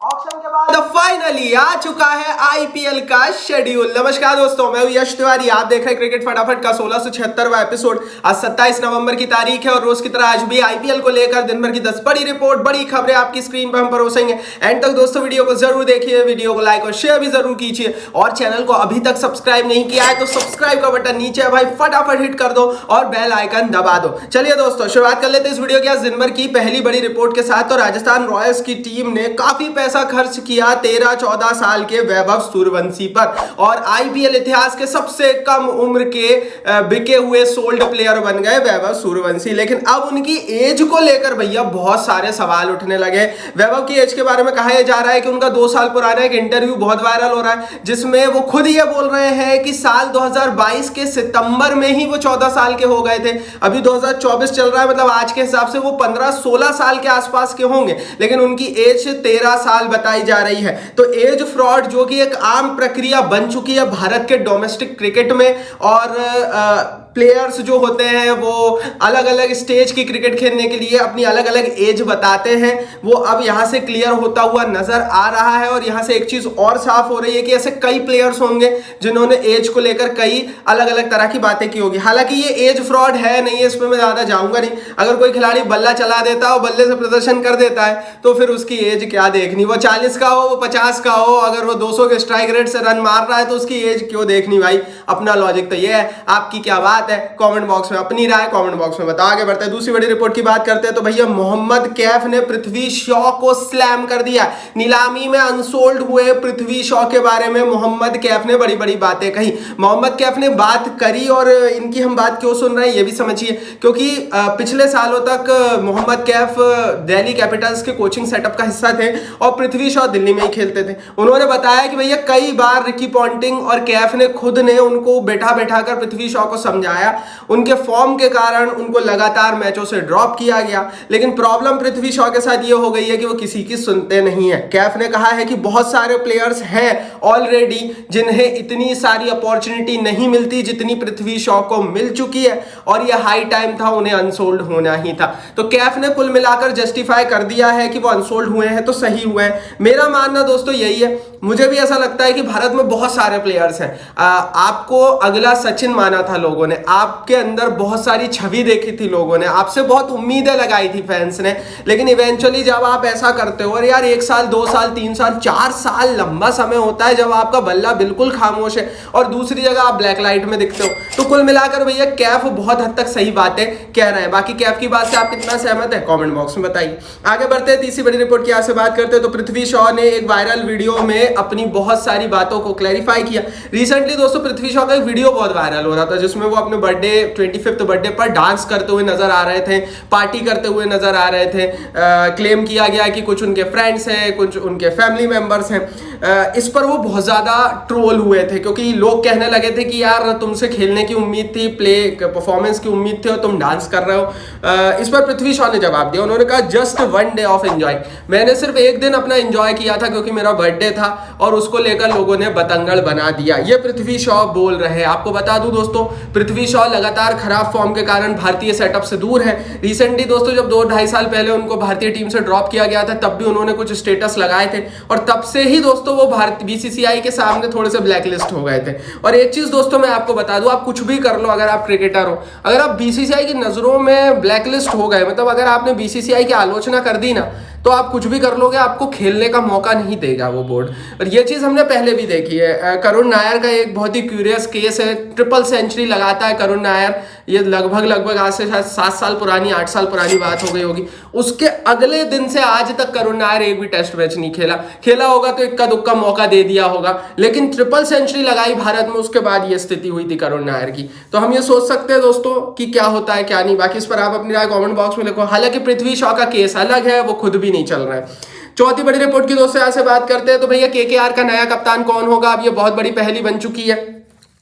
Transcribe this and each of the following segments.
Auction के बाद finally आ चुका है आईपीएल का शेड्यूल। नमस्कार दोस्तों, मैं हूं यश तिवारी। आप देख रहे हैं क्रिकेट फटाफट का 1676वां एपिसोड। आज 27 नवंबर की तारीख है और रोज की तरह आज भी आईपीएल को लेकर दिन भर की 10 बड़ी रिपोर्ट, बड़ी खबरें आपकी स्क्रीन पर हम परोसेंगे। एंड तक दोस्तों वीडियो को जरूर देखिए, वीडियो को लाइक और शेयर भी जरूर कीजिए और चैनल को अभी तक सब्सक्राइब नहीं किया है तो सब्सक्राइब का बटन नीचे है भाई, फटाफट हिट कर दो और बेल आइकन दबा दो। चलिए दोस्तों शुरुआत कर लेते हैं इस वीडियो के आज दिन भर की पहली बड़ी रिपोर्ट के साथ। तो राजस्थान रॉयल्स की टीम ने काफी पैसा खर्च किया 13-14 साल के वैभव सूर्यवंशी पर और आईपीएल इतिहास के सबसे कम उम्र के बिके हुए सोल्ड प्लेयर बन गए वैभव सूर्यवंशी। लेकिन अब उनकी एज को लेकर भैया बहुत सारे सवाल उठने लगे। वैभव की एज के बारे में कहा जा रहा है कि उनका 2 साल पुराना एक इंटरव्यू बहुत वायरल हो रहा है जिसमें वो खुद ये बोल रहे हैं कि साल 2022 के सितंबर में ही वो 14 साल के हो गए थे। अभी 2024 चल रहा है, मतलब आज के हिसाब से वो 15-16 साल के आसपास के होंगे, लेकिन उनकी एज 13 साल बताई जा रही है। तो एज फ्रॉड जो कि एक आम प्रक्रिया बन चुकी है भारत के डोमेस्टिक क्रिकेट में, और प्लेयर्स जो होते हैं वो अलग अलग स्टेज की क्रिकेट खेलने के लिए अपनी अलग अलग एज बताते हैं, वो अब यहां से क्लियर होता हुआ नजर आ रहा है। और यहां से एक चीज और साफ हो रही है कि ऐसे कई प्लेयर्स होंगे जिन्होंने एज को लेकर कई अलग अलग तरह की बातें की होगी। हालांकि ये एज फ्रॉड है नहीं है, इसमें मैं ज्यादा जाऊंगा नहीं। अगर कोई खिलाड़ी बल्ला चला देता है और बल्ले से प्रदर्शन कर देता है तो फिर उसकी एज क्या देखनी, वो 40 का हो, वो 50 का हो, अगर वो 200 के स्ट्राइक रेट से रन मार रहा है तो उसकी एज क्यों देखनी भाई। अपना लॉजिक तो ये है, आपकी क्या बात है कमेंट बॉक्स में अपनी राय कमेंट बॉक्स में बता। आगे बढ़ते हैं, दूसरी बड़ी रिपोर्ट की बात करते हैं। तो भैया मोहम्मद कैफ ने पृथ्वी शॉ को स्लैम कर दिया। नीलामी में अनसोल्ड हुए पृथ्वी शॉ के बारे में मोहम्मद कैफ ने बड़ी बड़ी बातें कही। मोहम्मद कैफ ने बात करी और इनकी हम बात क्यों सुन रहे हैं ये भी समझिए, क्योंकि पिछले सालों तक मोहम्मद कैफ दिल्ली कैपिटल्स के कोचिंग सेटअप का हिस्सा थे और पृथ्वी शॉ दिल्ली में ही खेलते थे। उन्होंने बताया कि भैया कई बार रिकी पॉन्टिंग और कैफ ने खुद ने उनको बैठा बैठा कर पृथ्वी शॉ को समझाया। उनके फॉर्म के कारण उनको लगातार मैचों से ड्रॉप किया गया, लेकिन प्रॉब्लम पृथ्वी शॉ के साथ ये हो गई है कि वो किसी की सुनते नहीं है। कैफ ने कहा है कि बहुत सारे प्लेयर्स हैं ऑलरेडी जिन्हें इतनी सारी अपॉर्चुनिटी नहीं मिलती जितनी पृथ्वी शॉ को मिल चुकी है और ये हाई टाइम था, उन्हें अनसोल्ड होना ही था। तो कैफ ने कुल मिलाकर जस्टिफाई कर दिया है कि वो अनसोल्ड हुए हैं तो सही हुए हैं। मेरा मानना दोस्तों यही है, मुझे भी ऐसा लगता है कि भारत में बहुत सारे प्लेयर्स हैं। आपको अगला सचिन माना था लोगों ने, आपके अंदर बहुत सारी छवि देखी थी लोगों ने, आपसे बहुत उम्मीदें लगाई थी फैंस ने, लेकिन इवेंचुअली जब आप ऐसा करते हो, और यार 1 साल 2 साल 3 साल 4 साल लंबा समय होता है जब आपका बल्ला बिल्कुल खामोश है और दूसरी जगह आप ब्लैक लाइट में दिखते हो। तो कुल मिलाकर भैया कैफ बहुत हद तक सही बातें कह रहे हैं। बाकी कैफ की बात से आप कितना सहमत है कमेंट बॉक्स में बताइए। आगे बढ़ते हैं, तीसरी बड़ी रिपोर्ट की से बात करते हैं। तो पृथ्वी शॉ ने एक वायरल वीडियो में अपनी बहुत सारी बातों को क्लैरिफाई किया। रिसेंटली दोस्तों पृथ्वी शॉ का एक वीडियो बहुत वायरल हो रहा था जिसमें वो अपने बर्थडे 25th बर्थडे पर डांस करते हुए नजर आ रहे थे, पार्टी करते हुए नजर आ रहे थे। क्लेम किया गया कि कुछ उनके फ्रेंड्स हैं, कुछ उनके फैमिली मेंबर्स हैं। इस पर वो बहुत ज्यादा ट्रोल हुए थे क्योंकि लोग कहने लगे थे कि यार तुमसे खेलने की उम्मीद थी, प्ले परफॉर्मेंस की उम्मीद थी और तुम डांस कर रहे हो। इस पर पृथ्वी शॉ ने जवाब दिया, उन्होंने कहा जस्ट 1 डे ऑफ एंजॉय, मैंने सिर्फ एक दिन अपना एंजॉय किया था क्योंकि मेरा बर्थडे था और उसको लेकर लोगों ने बतंगड़ बना दिया। ये पृथ्वी शॉ बोल रहे हैं। आपको बता दूं दोस्तों पृथ्वी शॉ लगातार खराब फॉर्म के कारण भारतीय सेटअप से दूर है। रिसेंटली दोस्तों जब 2-2.5 साल पहले उनको भारतीय टीम से ड्रॉप किया गया था तब भी उन्होंने कुछ स्टेटस लगाए थे और तब से ही दोस्तों वो बीसीसीआई के सामने थोड़े से ब्लैकलिस्ट हो गए थे। और एक चीज दोस्तों मैं आपको बता दूं, आप कुछ भी कर लो, अगर आप क्रिकेटर हो, अगर आप बीसीसीआई की नजरों में ब्लैकलिस्ट हो गए, मतलब अगर आपने बीसीसीआई की आलोचना कर दी ना, तो आप कुछ भी कर लोगे, आपको खेलने का मौका नहीं देगा वो बोर्ड। और ये चीज हमने पहले भी देखी है। करुण नायर का एक बहुत ही क्यूरियस केस है, ट्रिपल सेंचुरी लगाता है करुण नायर, ये लगभग आज से शायद 7 साल पुरानी 8 साल पुरानी बात हो गई होगी। उसके अगले दिन से आज तक करुण नायर एक भी टेस्ट मैच नहीं खेला होगा तो इक्का दुक्का मौका दे दिया होगा, लेकिन ट्रिपल सेंचुरी लगाई भारत में, उसके बाद ये स्थिति हुई थी करुण नायर की। तो हम ये सोच सकते हैं दोस्तों कि क्या होता है क्या नहीं। बाकी इस पर आप अपनी राय कमेंट बॉक्स में लिखो। हालांकि पृथ्वी शॉ का केस अलग है, वो खुद भी नहीं चल रहा है। चौथी बड़ी रिपोर्ट की दोस्तों यहाँ से बात करते हैं। तो भैया केकेआर का नया कप्तान कौन होगा, अब ये बहुत बड़ी पहेली बन चुकी है।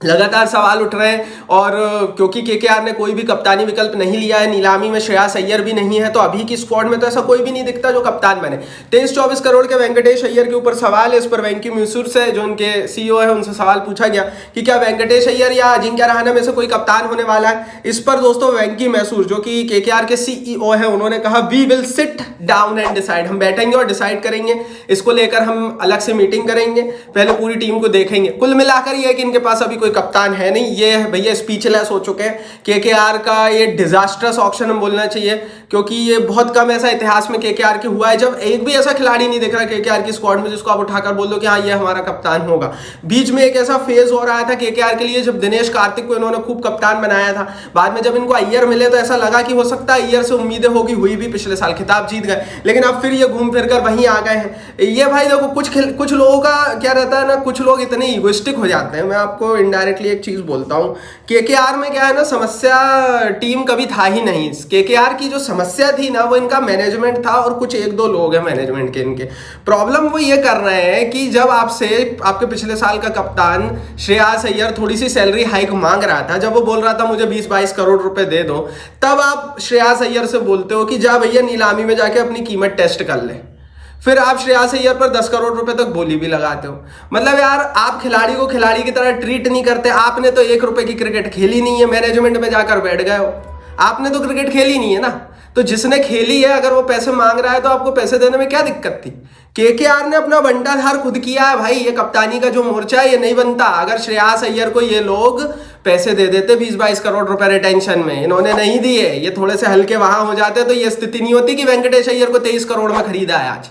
लगातार सवाल उठ रहे हैं। और क्योंकि केकेआर ने कोई भी कप्तानी विकल्प नहीं लिया है, नीलामी में श्रेयस अय्यर भी नहीं है, तो अभी की स्क्वाड में तो ऐसा कोई भी नहीं दिखता जो कप्तान बने। 23-24 करोड़ के वेंकटेश अय्यर के ऊपर सवाल है। इस पर वेंकी मैसूर से, जो उनके सीईओ है, उनसे सवाल पूछा गया कि क्या वेंकटेश अय्यर या अजिंक्य रहाणे में से कोई कप्तान होने वाला है। इस पर दोस्तों वेंकी मैसूर, जो कि केकेआर के सीईओ है, उन्होंने कहा we will sit down and decide, हम बैठेंगे और डिसाइड करेंगे। इसको लेकर हम अलग से मीटिंग करेंगे, पहले पूरी टीम को देखेंगे। कुल मिलाकर यह है कि इनके पास अभी कोई कप्तान है नहीं। ये भैया स्पीचलेस हो चुके हैं। केकेआर का ये डिजास्टर्स ऑक्शन हम बोलना चाहिए, क्योंकि ये बहुत कम ऐसा इतिहास में केकेआर के हुआ है जब एक भी ऐसा खिलाड़ी नहीं दिख रहा केकेआर की स्क्वाड में जिसको आप उठाकर बोल दो कि हाँ ये हमारा कप्तान होगा। बीच में एक ऐसा फेज हो रहा था केकेआर के लिए जब दिनेश कार्तिक को इन्होंने खूब कप्तान बनाया था। बाद में जब इनको अय्यर मिले तो ऐसा लगा कि हो सकता है अय्यर से उम्मीदें होगी, हुई भी, पिछले साल खिताब जीत गए, लेकिन अब फिर ये घूम फिर कर वहीं आ गए हैं। ये भाई देखो कुछ लोगों का क्या रहता है ना, कुछ लोग इतने इगोइस्टिक हो जाते हैं। मैं आपको इनडायरेक्टली एक चीज बोलता हूँ, केकेआर में क्या है ना, समस्या टीम कभी था ही नहीं। केकेआर की जो समस्या थी ना, वो इनका मैनेजमेंट था और कुछ एक दो लोग हैं मैनेजमेंट के। इनके प्रॉब्लम वो ये कर रहे हैं कि जब आपसे आपके पिछले साल का कप्तान श्रेयस अय्यर थोड़ी सी सैलरी हाइक मांग रहा था, जब वो बोल रहा था मुझे 20-22 करोड़ रुपए दे दो, तब आप श्रेयस अय्यर से बोलते हो कि जा भैया नीलामी में जाके अपनी कीमत टेस्ट कर ले। फिर आप श्रेयस अय्यर पर 10 करोड़ रुपए तक बोली भी लगाते हो। मतलब यार, आप खिलाड़ी को खिलाड़ी की तरह ट्रीट नहीं करते। आपने तो 1 रुपए की क्रिकेट खेली नहीं है, मैनेजमेंट में जाकर बैठ गए हो। आपने तो क्रिकेट खेली नहीं है ना, तो जिसने खेली है अगर वो पैसे मांग रहा है तो आपको पैसे देने में क्या दिक्कत थी। केकेआर ने अपना बंटाधार खुद किया है भाई। ये कप्तानी का जो मोर्चा है ये नहीं बनता अगर श्रेयस अय्यर को ये लोग पैसे दे देते 20-22 करोड़ रुपए रिटेंशन में। इन्होंने नहीं दिए, ये थोड़े से हल्के वहां हो जाते तो ये स्थिति नहीं होती कि वेंकटेश अय्यर को 23 करोड़ में खरीदा है आज।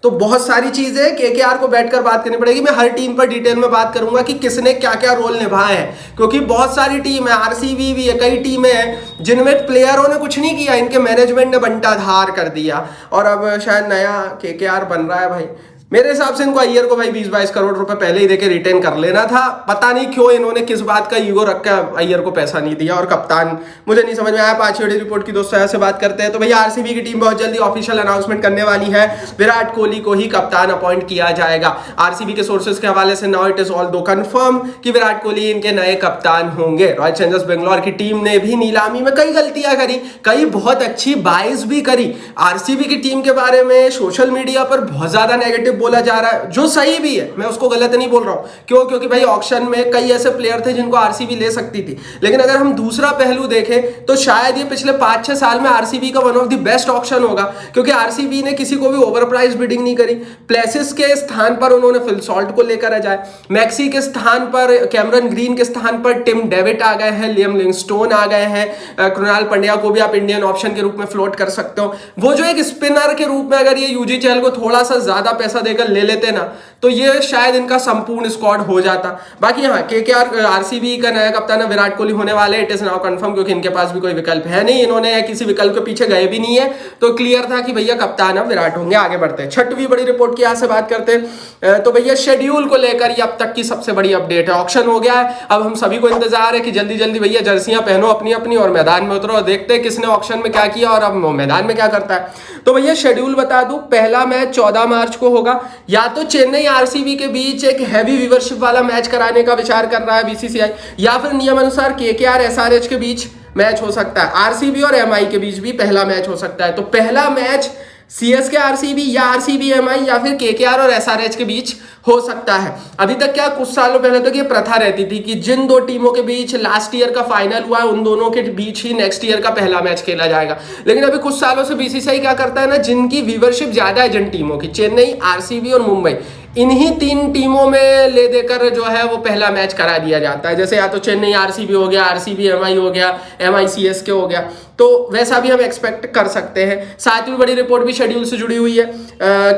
तो बहुत सारी चीजें केकेआर को बैठकर बात करनी पड़ेगी। मैं हर टीम पर डिटेल में बात करूंगा कि किसने क्या क्या रोल निभाए हैं, क्योंकि बहुत सारी टीम है, आरसीबी भी है, कई टीमें हैं जिनमें प्लेयरों ने कुछ नहीं किया, इनके मैनेजमेंट ने बंटाधार कर दिया और अब शायद नया केकेआर बन रहा है भाई। मेरे हिसाब से इनको अय्यर को भाई 20-22 करोड़ रुपए पहले ही देके रिटेन कर लेना था। पता नहीं क्यों इन्होंने किस बात का ईगो रख कर अय्यर को पैसा नहीं दिया। और कप्तान मुझे नहीं समझ में आया। पांचवें रिपोर्ट की दोस्तों यहाँ से बात करते हैं तो भैया आरसीबी की टीम बहुत जल्दी ऑफिशियल अनाउंसमेंट करने वाली है। विराट कोहली को ही कप्तान अपॉइंट किया जाएगा। आरसीबी के सोर्सेज के हवाले से नाउ इट इज ऑल दो कंफर्म कि विराट कोहली इनके नए कप्तान होंगे। रॉयल चैलेंजर्स बेंगलोर की टीम ने भी नीलामी में कई गलतियां करी, कई बहुत अच्छी बाइज भी करी। आरसीबी की टीम के बारे में सोशल मीडिया पर बहुत ज्यादा नेगेटिव बोला जा रहा है, जो सही भी है, मैं उसको गलत नहीं बोल रहा हूं। क्यों? क्योंकि भाई ऑक्शन में कई ऐसे प्लेयर थे जिनको आरसीबी ले सकती थी। लेकिन अगर हम दूसरा पहलू देखें तो शायद ये पिछले 5-6 साल में आरसीबी का one of the best auction होगा, क्योंकि आरसीबी ने किसी को भी ओवर प्राइस बिडिंग नहीं करी। प्लेसिस के स्थान पर उन्होंने फिल सॉल्ट को लेकर आ जाए, मैक्सी के स्थान पर कैमरन ग्रीन के स्थान पर टिम डेविड आ गए हैं, लियम लिविंगस्टोन आ गए हैं, कृणाल पंड्या को भी आप इंडियन ऑप्शन के रूप में फ्लोट कर सकते हो। वो जो एक स्पिनर के रूप में अगर ये यूजी चहल को थोड़ा सा ज्यादा पैसा देकर ले लेते ना, तो ये शायद इनका संपूर्ण स्क्वाड हो जाता। बाकी हाँ, केकेआर आरसीबी का नया कप्तान है विराट कोहली होने वाले, इट इज नाउ कंफर्म, क्योंकि इनके पास भी कोई विकल्प है नहीं, इन्होंने किसी विकल्प के पीछे गए भी नहीं है, तो क्लियर था कि भैया कप्तान अब विराट होंगे। आगे बढ़ते हैं, छठवीं बड़ी रिपोर्ट की यहाँ से बात करते हैं तो भैया शेड्यूल को लेकर ये अब तक की सबसे बड़ी अपडेट है। ऑक्शन हो गया है, अब हम सभी को इंतजार है कि जल्दी जल्दी भैया जर्सियां पहनो अपनी अपनी और मैदान में उतरो और देखते हैं किसने ऑक्शन में क्या किया और अब मैदान में क्या करता है। तो भैया शेड्यूल बता दूं, पहला मैच 14 मार्च को होगा। या तो चेन्नई आरसीबी के बीच एक हैवी व्यूअरशिप वाला मैच कराने का विचार कर रहा है बीसीसीआई, या फिर नियम अनुसार केकेआर एसआरएच के बीच मैच हो सकता है, आरसीबी और एमआई के बीच भी पहला मैच हो सकता है। तो पहला मैच सीएसके आरसीबी या आरसीबी एमआई या फिर केकेआर और एसआरएच के बीच हो सकता है। अभी तक क्या, कुछ सालों पहले तक ये प्रथा रहती थी कि जिन दो टीमों के बीच लास्ट ईयर का फाइनल हुआ है उन दोनों के बीच ही नेक्स्ट ईयर का पहला मैच खेला जाएगा। लेकिन अभी कुछ सालों से बीसीसीआई क्या करता है ना, जिनकी व्यूअरशिप ज्यादा है जिन टीमों की, चेन्नई, आरसीबी और मुंबई, इन्हीं 3 टीमों में ले देकर जो है वो पहला मैच करा दिया जाता है। जैसे या तो चेन्नई आरसीबी हो गया, आरसीबी एमआई हो गया, एमआई सीएसके हो गया, तो वैसा भी हम एक्सपेक्ट कर सकते हैं। सातवीं बड़ी रिपोर्ट भी शेड्यूल से जुड़ी हुई है।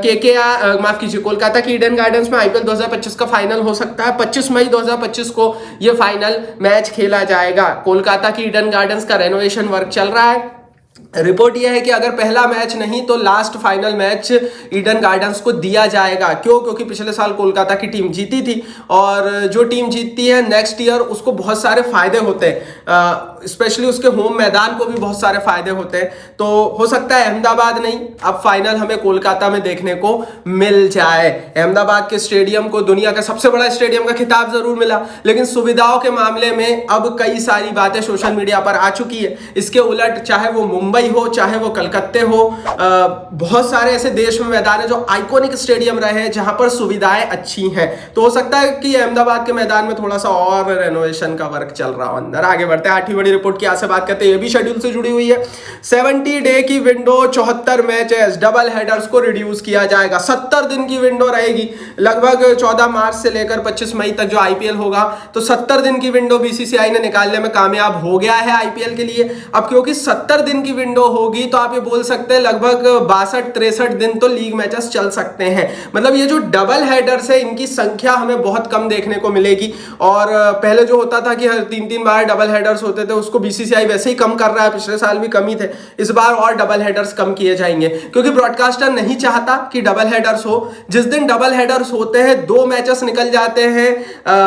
केकेआर माफ कीजिए, कोलकाता की ईडन गार्डन्स में आईपीएल 2025 का फाइनल हो सकता है। 25 मई 2025 को ये फाइनल मैच खेला जाएगा। कोलकाता की ईडन गार्डन्स का रेनोवेशन वर्क चल रहा है, रिपोर्ट यह है कि अगर पहला मैच नहीं तो last final match Eden gardens को दिया जाएगा। क्यों? क्योंकि पिछले साल कोलकाता की टीम जीती थी और जो टीम जीतती है नेक्स्ट ईयर उसको बहुत सारे फायदे होते हैं, स्पेशली उसके होम मैदान को भी बहुत सारे फायदे होते हैं। तो हो सकता है अहमदाबाद नहीं, अब फाइनल हमें कोलकाता में देखने को मिल जाए। अहमदाबाद के स्टेडियम को दुनिया का सबसे बड़ा स्टेडियम का खिताब जरूर मिला, लेकिन सुविधाओं के मामले में अब कई सारी बातें सोशल मीडिया पर आ चुकी है। इसके उलट चाहे वो मुंबई हो चाहे वो कलकत्ते हो, बहुत सारे ऐसे देश में मैदान है जो आइकॉनिक स्टेडियम रहे हैं जहां पर सुविधाएं अच्छी हैं। तो हो सकता है कि अहमदाबाद के मैदान में थोड़ा सा और रेनोवेशन का वर्क चल रहा हो अंदर। आगे बढ़ते हैं, 8वीं बड़ी रिपोर्ट की से बात करते हैं, ये भी शेड्यूल से जुड़ी हुई है। 70 डे की विंडो, 74 मैचेस, डबल हेडर्स को रिड्यूस किया जाएगा। 70 दिन की विंडो रहेगी, लगभग 14 मार्च से लेकर 25 मई तक जो आईपीएल होगा, तो 70 दिन की विंडो बीसीसीआई ने निकालने में कामयाब हो गया है आईपीएल के लिए। अब क्योंकि 70 दिन की विंडो होगी तो आप ये बोल सकते हैं लगभग 62-63 दिन तो लीग मैचेस चल सकते हैं। मतलब ये जो डबल हेडर्स है इनकी संख्या हमें बहुत कम देखने को मिलेगी। और पहले जो होता था कि हर 3-3 बार डबल हेडर्स होते थे, उसको बीसीसीआई वैसे ही कम कर रहा है, पिछले साल भी कम ही थे, इस बार और डबल हेडर्स कम किए जाएंगे क्योंकि ब्रॉडकास्टर नहीं चाहता कि डबल हेडर्स हो। जिस दिन डबल हेडर्स होते हैं 2 मैचेस निकल जाते हैं,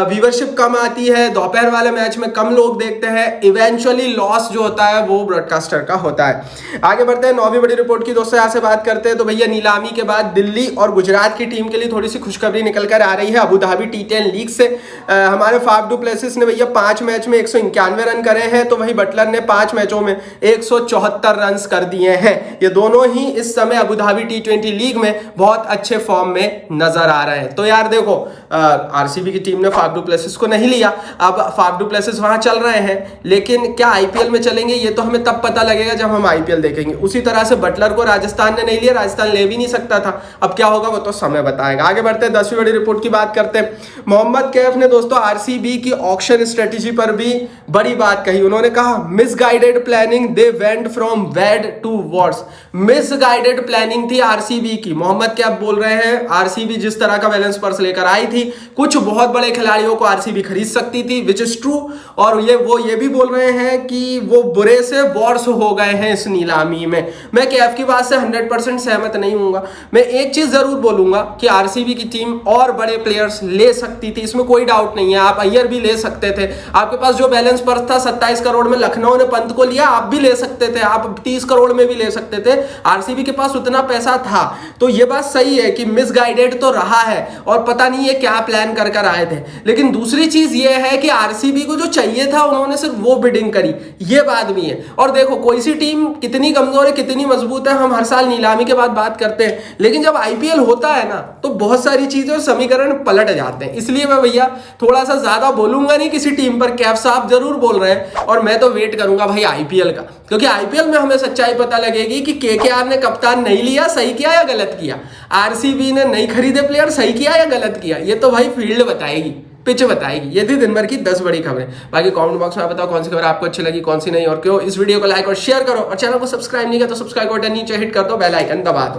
व्यूवरशिप कम आती है, दोपहर वाले मैच में कम लोग देखते हैं, इवेंचुअली लॉस जो होता है वो ब्रॉडकास्टर का होता है। आगे बढ़ते हैं, 9वीं बड़ी रिपोर्ट की दोस्तों यहाँ से बात करते हैं। तो भैया नीलामी के बाद दिल्ली और गुजरात की टीम के लिए थोड़ी सी खुशखबरी निकल कर आ रही है अबू धाबी T10 लीग से। हमारे फाफ डू प्लेसिस ने भैया 5 मैच में 191 रन करे हैं, तो वही बटलर ने 5 मैचों में 174 रन कर दिए हैं। ये दोनों ही इस समय अबू धाबी T20 लीग में बहुत अच्छे फॉर्म में नजर आ रहे हैं। तो यार देखो, आरसीबी की टीम ने फाफ डू प्लेसिस को नहीं लिया, अब फाफ डू प्लेसिस वहां चल रहे हैं, लेकिन क्या आईपीएल में चलेंगे ये तो हमें तब पता लगेगा जब हम आईपीएल देखेंगे। उसी तरह से बटलर को राजस्थान ने नहीं लिया, राजस्थान ले भी नहीं सकता था, अब क्या होगा वो तो समय बताएगा। आगे बढ़ते हैं, 10वीं बड़ी रिपोर्ट की बात करते हैं। मोहम्मद कैफ ने दोस्तों आरसीबी की ऑक्शन स्ट्रेटेजी पर भी बड़ी बात कही। उन्होंने कहा misguided planning, they went from bad to worse. Misguided planning थी आरसीबी की। मोहम्मद कैफ बोल रहे हैं आरसीबी जिस तरह का बैलेंस पर्स लेकर आई थी, कुछ बहुत बड़े खिलाड़ियों को आरसीबी खरीद सकती थी, विच इज ट्रू। और वो ये भी बोल रहे हैं कि वो बुरे से वर्स हो गए हैं इस नीलामी में। मैं कैफ की बात से 100% सहमत नहीं हूंगा। मैं एक चीज जरूर बोलूंगा कि आरसीबी की टीम और बड़े प्लेयर्स ले सकती थी, इसमें कोई डाउट नहीं है। आप अय्यर भी ले सकते थे, आपके पास जो बैलेंस पर्स था 27 करोड़ में लखनऊ ने पंत को लिया, आप भी ले सकते थे, आप 30 करोड़ में भी ले सकते थे, आरसीबी के पास उतना पैसा था। तो ये बात सही है कि मिसगाइडेड तो रहा है और पता नहीं ये क्या प्लान कर कर आए थे। लेकिन दूसरी चीज ये है कि आरसीबी को जो चाहिए था उन्होंने सिर्फ वो बिडिंग करी, ये बात भी है। और देखो कोई सी टीम कितनी कमजोर है कितनी मजबूत है हम हर साल नीलामी के बाद बात करते हैं, लेकिन जब आईपीएल होता है ना तो बहुत सारी चीजें और समीकरण पलट जाते हैं। इसलिए मैं भैया थोड़ा सा ज्यादा बोलूंगा नहीं किसी टीम पर। कैफ साहब जरूर बोल रहे हैं और मैं तो वेट करूंगा भाई आईपीएल का, क्योंकि आईपीएल में हमें सच्चाई पता लगेगी कि केकेआर ने कप्तान नहीं लिया, सही किया या गलत किया, आरसीबी ने नहीं खरीदे प्लेयर, सही किया या गलत किया। ये तो भाई फील्ड बताएगी, पिच बताएगी। ये थी दिन भर की 10 बड़ी खबरें। बाकी कमेंट बॉक्स में बताओ कौन सी खबर आपको अच्छी लगी कौन सी नहीं और क्यों। इस वीडियो को लाइक और शेयर करो और चैनल को सब्सक्राइब नहीं किया तो सब्सक्राइब बटन नीचे हिट कर दो, बेल आइकन दबा दो।